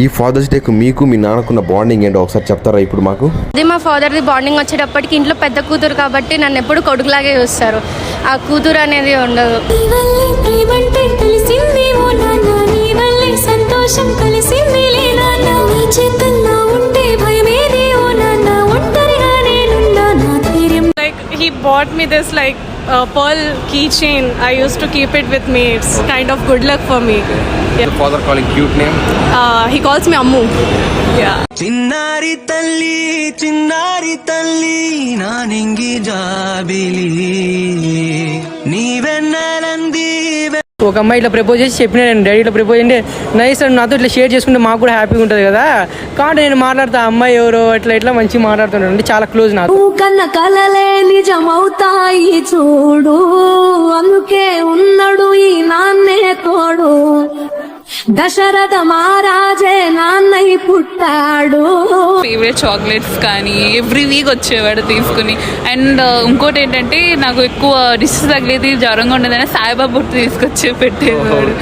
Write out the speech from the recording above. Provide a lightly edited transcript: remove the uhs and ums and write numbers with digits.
ఈ ఫాదర్స్ డేకు మీకు మీ నాన్నకున్న బాండింగ్ ఏంటో ఒకసారి చెప్తారా ఇప్పుడు మాకు? అది మా ఫాదర్ది బాండింగ్ వచ్చేటప్పటికి ఇంట్లో పెద్ద కూతురు కాబట్టి నన్ను ఎప్పుడు కొడుకులాగే చూస్తారు. ఆ కూతురు అనేది ఉండదు. Like he bought me this like pearl keychain. I used to keep it with me. It's kind of good luck for me. Yeah. The father calling cute name? He calls me Ammu. Yeah. చిన్నారి తల్లి నా నింగి జాబిలి నీవెన్నెలంది. ఒక అమ్మాయి ఇట్లా propose చేసి చెప్పిన, నేను డాడీ ఇట్లా ప్రపోజ్ అంటే నైస్ అని నాతో ఇట్లా షేర్ చేసుకుంటే మాకు కూడా హ్యాపీగా ఉంటుంది కదా. కాబట్టి నేను మాట్లాడతా, అమ్మాయి ఎవరో ఇట్లా ఇట్లా మంచిగా మాట్లాడుతున్నాను అంటే చాలా క్లోజ్ నాకు. కన్న కలలే నిజమవుతాయి చూడు, అందుకే ఉన్నాడు ఈ నాన్నే తోడు. దశరథ మహారాజే నాన్నై పుట్టాడు. ఫేవరెట్ చాక్లెట్స్ కానీ ఎవ్రీ వీక్ వచ్చేవాడు తీసుకుని. అండ్ ఇంకోటి ఏంటంటే నాకు ఎక్కువ డిషెస్ తగిలేది జ్వరంగా ఉండదని సాయిబాబా బుట్టు తీసుకొచ్చి పెట్టేవాడు.